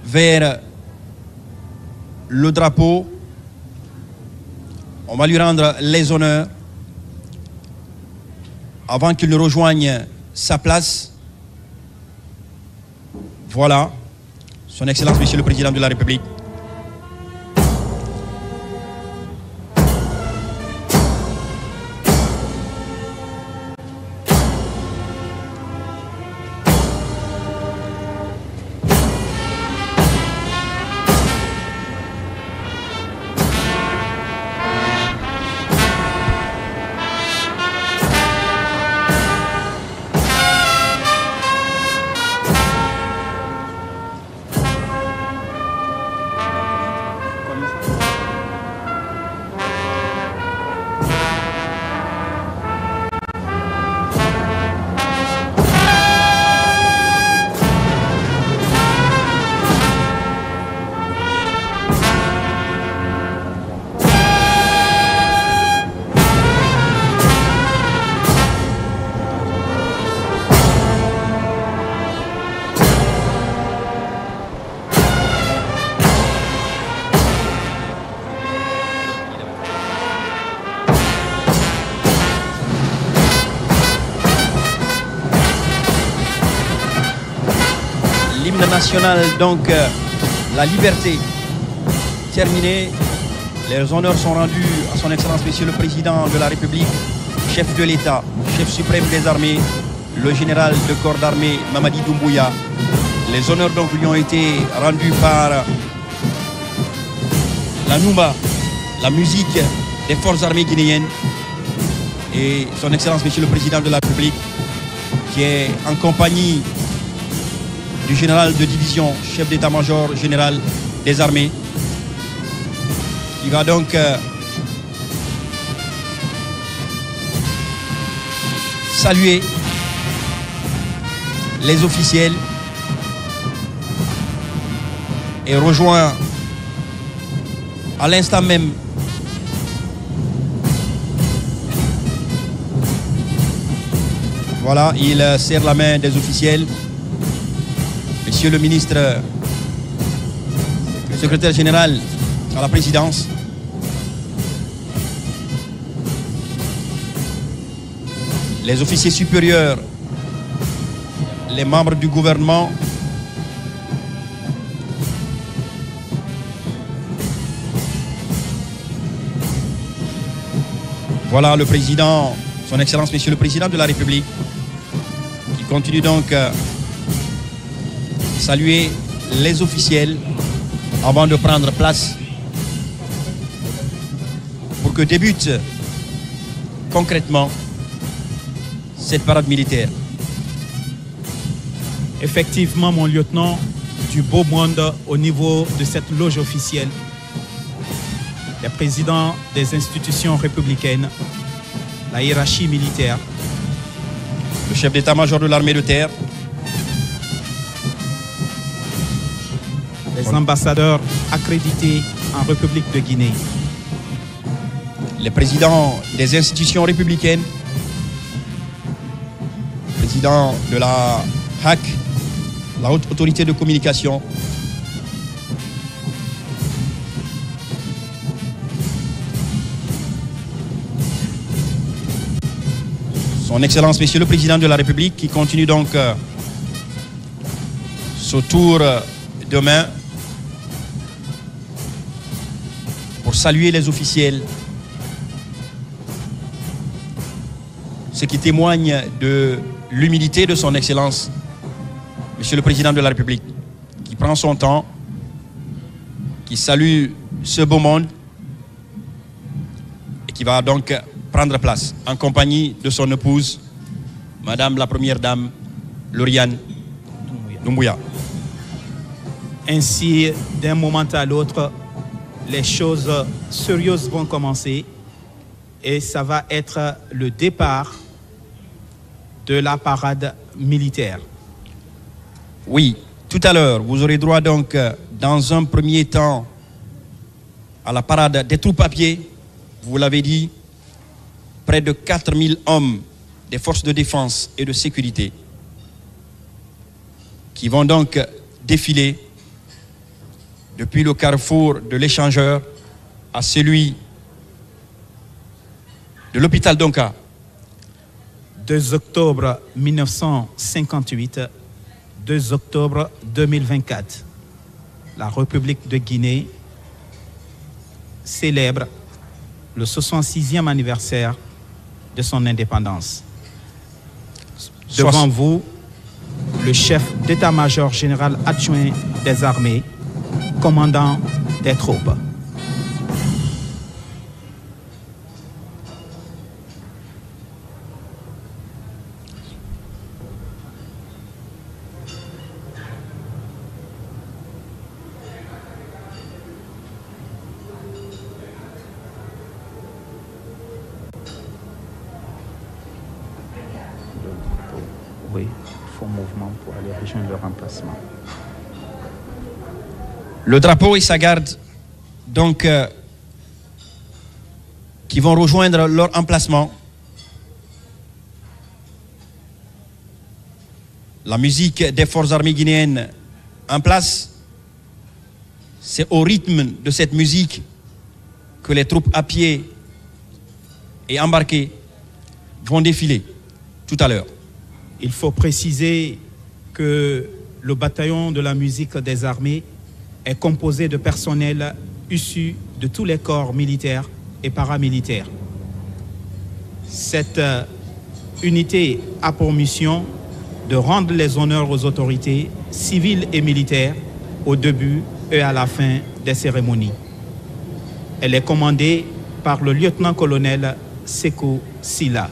vers le drapeau. On va lui rendre les honneurs avant qu'il ne rejoigne sa place. Voilà, Son Excellence, Monsieur le Président de la République. L'hymne national, donc la liberté, terminé. Les honneurs sont rendus à Son Excellence Monsieur le Président de la République, chef de l'État, chef suprême des armées, le général de corps d'armée Mamadi Doumbouya. Les honneurs donc lui ont été rendus par la Noumba, la musique des forces armées guinéennes, et Son Excellence Monsieur le Président de la République qui est en compagnie du général de division, chef d'état-major général des armées, qui va donc saluer les officiels et rejoint à l'instant même voilà, il serre la main des officiels. Monsieur le ministre, le secrétaire général à la présidence, les officiers supérieurs, les membres du gouvernement, voilà le président, Son Excellence Monsieur le Président de la République, qui continue donc saluer les officiels avant de prendre place pour que débute concrètement cette parade militaire. Effectivement, mon lieutenant, du beau monde au niveau de cette loge officielle. Les présidents des institutions républicaines, la hiérarchie militaire, le chef d'état-major de l'armée de terre, les ambassadeurs accrédités en République de Guinée, les présidents des institutions républicaines, président de la HAC, la Haute Autorité de Communication, Son Excellence Monsieur le Président de la République, qui continue donc ce tour demain pour saluer les officiels, ce qui témoigne de l'humilité de Son Excellence Monsieur le Président de la République, qui prend son temps, qui salue ce beau monde et qui va donc prendre place en compagnie de son épouse, Madame la Première Dame Lauriane Doumbouya. Ainsi, d'un moment à l'autre, les choses sérieuses vont commencer et ça va être le départ de la parade militaire. Oui, tout à l'heure, vous aurez droit donc, dans un premier temps, à la parade des troupes à pied. Vous l'avez dit, près de 4000 hommes des forces de défense et de sécurité qui vont donc défiler depuis le carrefour de l'échangeur à celui de l'hôpital Donka. 2 octobre 1958, 2 octobre 2024. La République de Guinée célèbre le 66e anniversaire de son indépendance. Devant vous, le chef d'état-major général adjoint des armées, commandant des troupes. Oui, font mouvement pour aller rejoindre leur emplacement. Le drapeau et sa garde, donc, qui vont rejoindre leur emplacement. La musique des forces armées guinéennes en place. C'est au rythme de cette musique que les troupes à pied et embarquées vont défiler tout à l'heure. Il faut préciser que le bataillon de la musique des armées est composé de personnel issus de tous les corps militaires et paramilitaires. Cette unité a pour mission de rendre les honneurs aux autorités civiles et militaires au début et à la fin des cérémonies. Elle est commandée par le lieutenant-colonel Sékou Silla.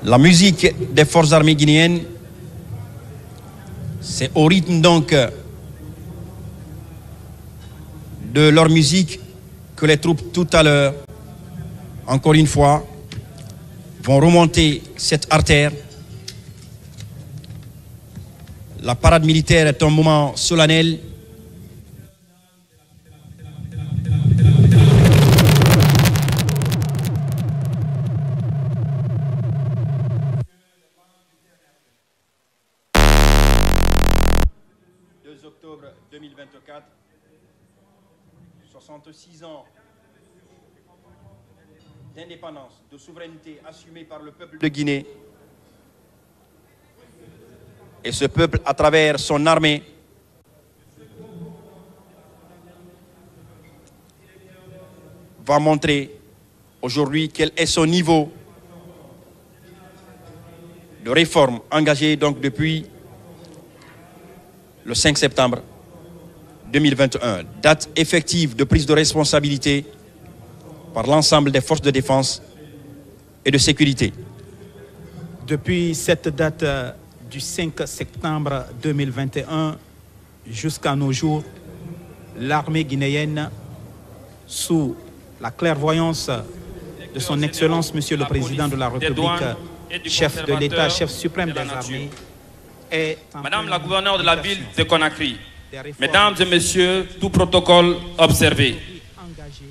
La musique des forces armées guinéennes, c'est au rythme donc de leur musique que les troupes tout à l'heure, encore une fois, vont remonter cette artère. La parade militaire est un moment solennel. Octobre 2024, 66 ans d'indépendance, de souveraineté assumée par le peuple de Guinée. Et ce peuple, à travers son armée, va montrer aujourd'hui quel est son niveau de réforme engagé donc depuis le 5 septembre 2021, date effective de prise de responsabilité par l'ensemble des forces de défense et de sécurité. Depuis cette date du 5 septembre 2021 jusqu'à nos jours, l'armée guinéenne, sous la clairvoyance de son Excellence, Monsieur le Président de la République, chef de l'État, chef suprême des armées, Madame la gouverneure de la ville de Conakry, Mesdames et Messieurs, tout protocole observé.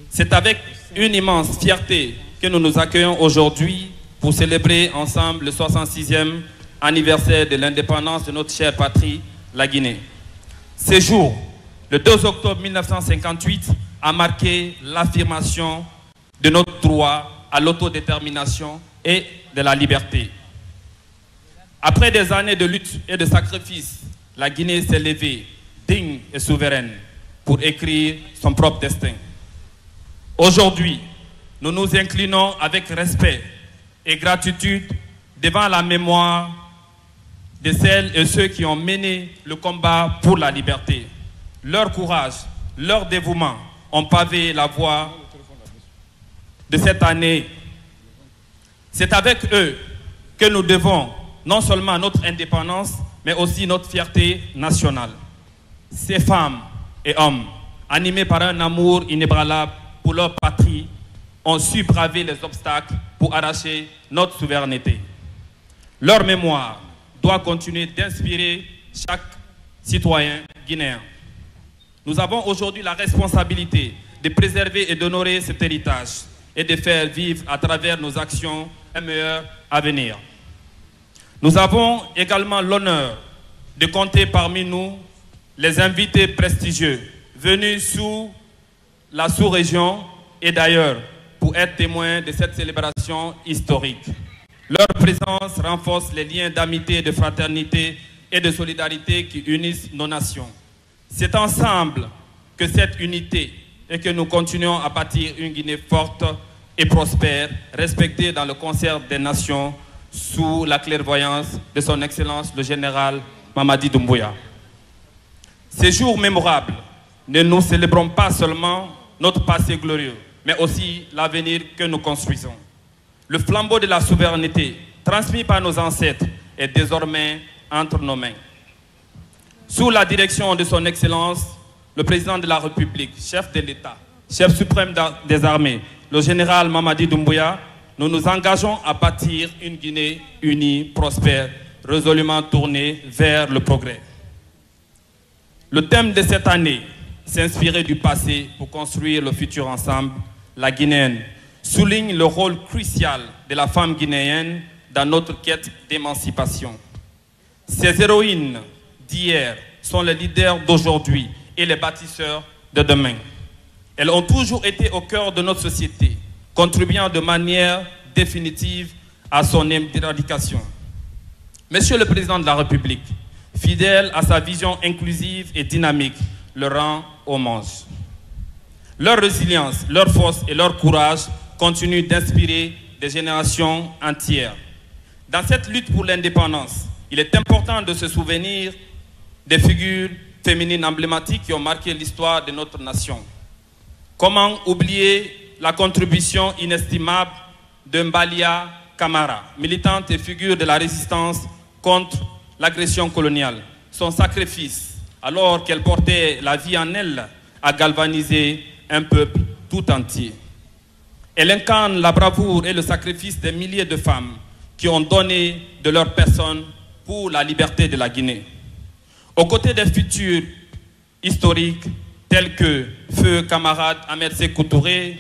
C'est avec une immense fierté que nous nous accueillons aujourd'hui pour célébrer ensemble le 66e anniversaire de l'indépendance de notre chère patrie, la Guinée. Ce jour, le 2 octobre 1958, a marqué l'affirmation de notre droit à l'autodétermination et de la liberté. Après des années de lutte et de sacrifice, la Guinée s'est levée, digne et souveraine, pour écrire son propre destin. Aujourd'hui, nous nous inclinons avec respect et gratitude devant la mémoire de celles et ceux qui ont mené le combat pour la liberté. Leur courage, leur dévouement ont pavé la voie de cette année. C'est avec eux que nous devons non seulement notre indépendance, mais aussi notre fierté nationale. Ces femmes et hommes, animés par un amour inébranlable pour leur patrie, ont su braver les obstacles pour arracher notre souveraineté. Leur mémoire doit continuer d'inspirer chaque citoyen guinéen. Nous avons aujourd'hui la responsabilité de préserver et d'honorer cet héritage et de faire vivre à travers nos actions un meilleur avenir. Nous avons également l'honneur de compter parmi nous les invités prestigieux venus sous la sous-région et d'ailleurs pour être témoins de cette célébration historique. Leur présence renforce les liens d'amitié, de fraternité et de solidarité qui unissent nos nations. C'est ensemble que cette unité et que nous continuons à bâtir une Guinée forte et prospère, respectée dans le concert des nations sous la clairvoyance de son Excellence le général Mamadi Doumbouya. Ces jours mémorables, ne nous célébrons pas seulement notre passé glorieux, mais aussi l'avenir que nous construisons. Le flambeau de la souveraineté, transmis par nos ancêtres, est désormais entre nos mains. Sous la direction de son Excellence, le président de la République, chef de l'État, chef suprême des armées, le général Mamadi Doumbouya, nous nous engageons à bâtir une Guinée unie, prospère, résolument tournée vers le progrès. Le thème de cette année, s'inspirer du passé pour construire le futur ensemble, la Guinéenne, souligne le rôle crucial de la femme guinéenne dans notre quête d'émancipation. Ces héroïnes d'hier sont les leaders d'aujourd'hui et les bâtisseurs de demain. Elles ont toujours été au cœur de notre société, contribuant de manière définitive à son éradication. Monsieur le Président de la République, fidèle à sa vision inclusive et dynamique, leur rend hommage. Leur résilience, leur force et leur courage continuent d'inspirer des générations entières. Dans cette lutte pour l'indépendance, il est important de se souvenir des figures féminines emblématiques qui ont marqué l'histoire de notre nation. Comment oublier la contribution inestimable de Mbalia Camara, militante et figure de la résistance contre l'agression coloniale. Son sacrifice, alors qu'elle portait la vie en elle, a galvanisé un peuple tout entier. Elle incarne la bravoure et le sacrifice des milliers de femmes qui ont donné de leur personne pour la liberté de la Guinée. Aux côtés des futurs historiques tels que Feu camarade Ahmed Sékou Touré,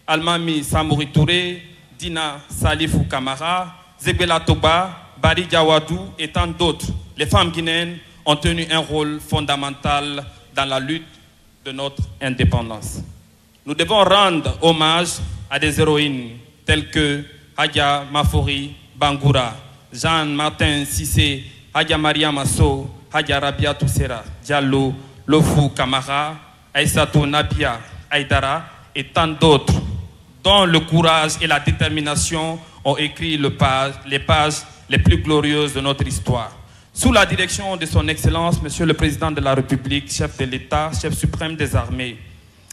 Almami Samouri Touré, Dina Salifou Camara, Zebela Toba, Bari Diawadou et tant d'autres, les femmes guinéennes ont tenu un rôle fondamental dans la lutte de notre indépendance. Nous devons rendre hommage à des héroïnes telles que Hadja Mafori Bangoura, Jean-Martin Sissé, Hadja Maria Masso, Hadja Rabia Toussera, Diallo, Lofou Camara, Aïssatou Nabia Aïdara et tant d'autres, dont le courage et la détermination ont écrit les pages les plus glorieuses de notre histoire. Sous la direction de son Excellence, Monsieur le Président de la République, chef de l'État, chef suprême des armées,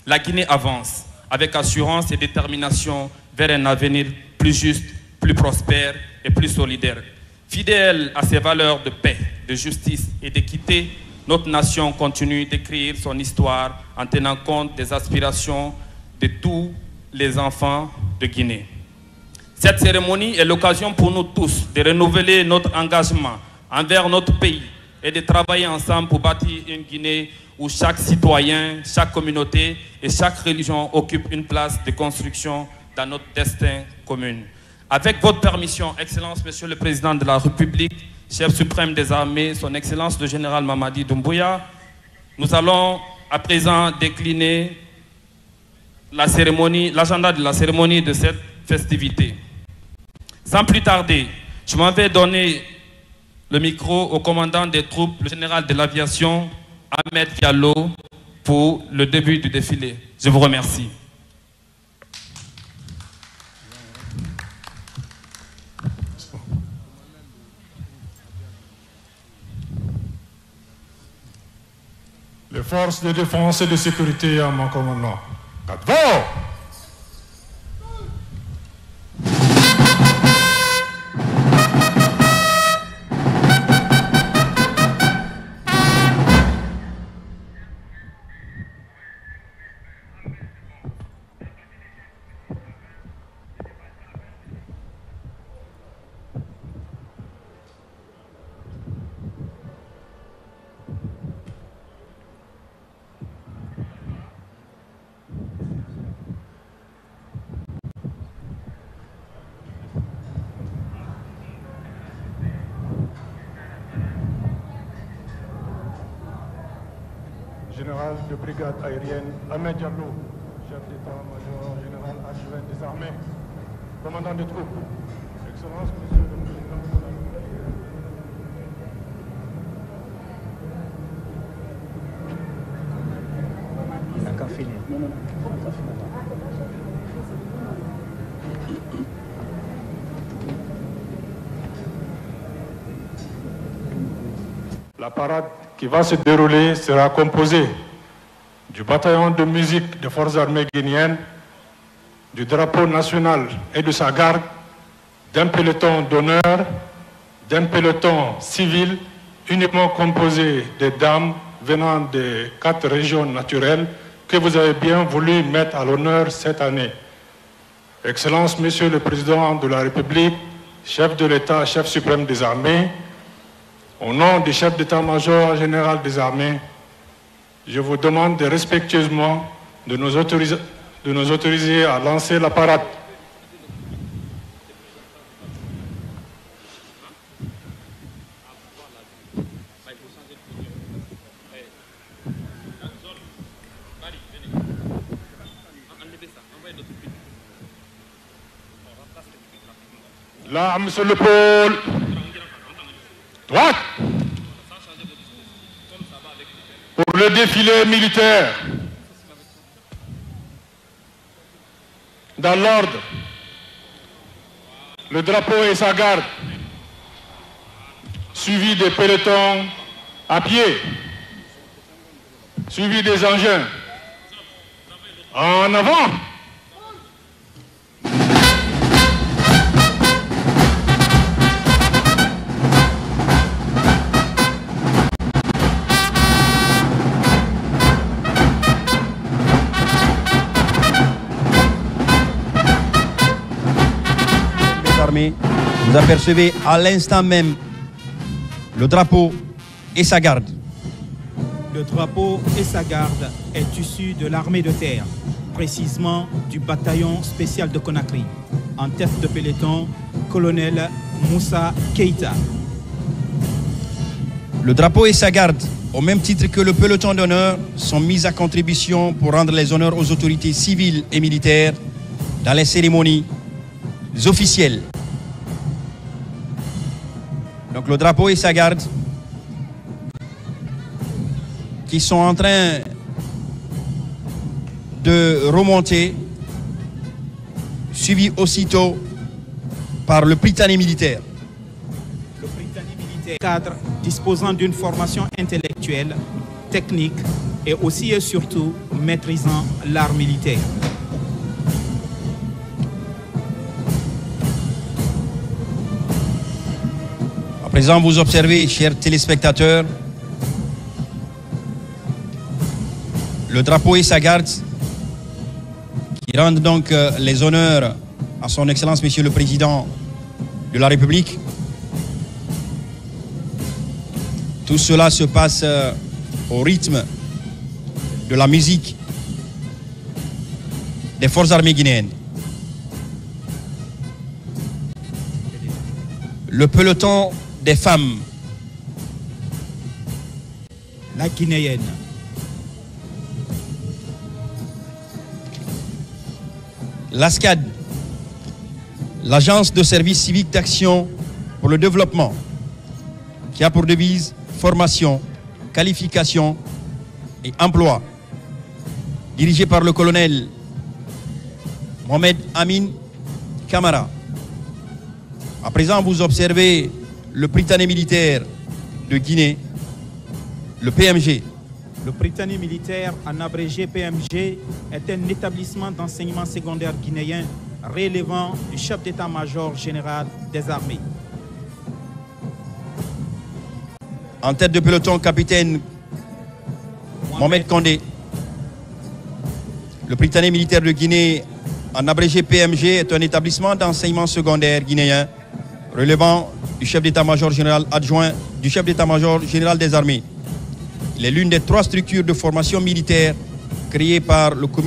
la Guinée avance avec assurance et détermination vers un avenir plus juste, plus prospère et plus solidaire. Fidèle à ses valeurs de paix, de justice et d'équité, notre nation continue d'écrire son histoire en tenant compte des aspirations de tous les enfants de Guinée. Cette cérémonie est l'occasion pour nous tous de renouveler notre engagement envers notre pays et de travailler ensemble pour bâtir une Guinée où chaque citoyen, chaque communauté et chaque religion occupe une place de construction dans notre destin commun. Avec votre permission, Excellence, Monsieur le Président de la République, chef suprême des armées, son Excellence le général Mamadi Doumbouya, nous allons à présent décliner l'agenda de la cérémonie de cette festivité. Sans plus tarder, je m'en vais donner le micro au commandant des troupes, le général de l'aviation, Ahmed Diallo, pour le début du défilé. Je vous remercie. Les forces de défense et de sécurité à mon commandement. Bravo! général de brigade aérienne, Ahmed Diallo, chef d'état-major général adjoint des armées, commandant des troupes. Excellence, Monsieur le Président de la République. La parade qui va se dérouler sera composée du bataillon de musique des forces armées guinéennes, du drapeau national et de sa garde, d'un peloton d'honneur, d'un peloton civil uniquement composé des dames venant des 4 régions naturelles que vous avez bien voulu mettre à l'honneur cette année. Excellence, Monsieur le Président de la République, chef de l'État, chef suprême des armées, au nom du chef d'état-major général des armées, je vous demande respectueusement de nous autoriser à lancer la parade. Là, monsieur le pôle. Droite. Pour le défilé militaire. Dans l'ordre. Le drapeau et sa garde. Suivi des pelotons à pied. Suivi des engins. En avant. Vous apercevez à l'instant même le drapeau et sa garde. Le drapeau et sa garde est issu de l'armée de terre, précisément du bataillon spécial de Conakry. En tête de peloton, colonel Moussa Keïta. Le drapeau et sa garde, au même titre que le peloton d'honneur, sont mis à contribution pour rendre les honneurs aux autorités civiles et militaires dans les cérémonies officielles. Donc le drapeau et sa garde qui sont en train de remonter, suivi aussitôt par le Prytanée militaire. Le Prytanée militaire, cadre disposant d'une formation intellectuelle, technique et aussi et surtout maîtrisant l'art militaire. À présent, vous observez, chers téléspectateurs, le drapeau et sa garde qui rendent donc les honneurs à son Excellence, Monsieur le Président de la République. Tout cela se passe au rythme de la musique des forces armées guinéennes. Le peloton des femmes. La guinéenne. L'ASCAD, l'Agence de service civique d'action pour le développement, qui a pour devise formation, qualification et emploi, dirigée par le colonel Mohamed Amin Kamara. À présent, vous observez le Prytanée militaire de Guinée, le PMG. Le Prytanée militaire, en abrégé PMG, est un établissement d'enseignement secondaire guinéen relevant du chef d'état-major général des armées. En tête de peloton, capitaine Mohamed Kondé. Le Prytanée militaire de Guinée, en abrégé PMG, est un établissement d'enseignement secondaire guinéen relevant du chef d'état-major général adjoint du chef d'état-major général des armées. Il est l'une des 3 structures de formation militaire créées par le comité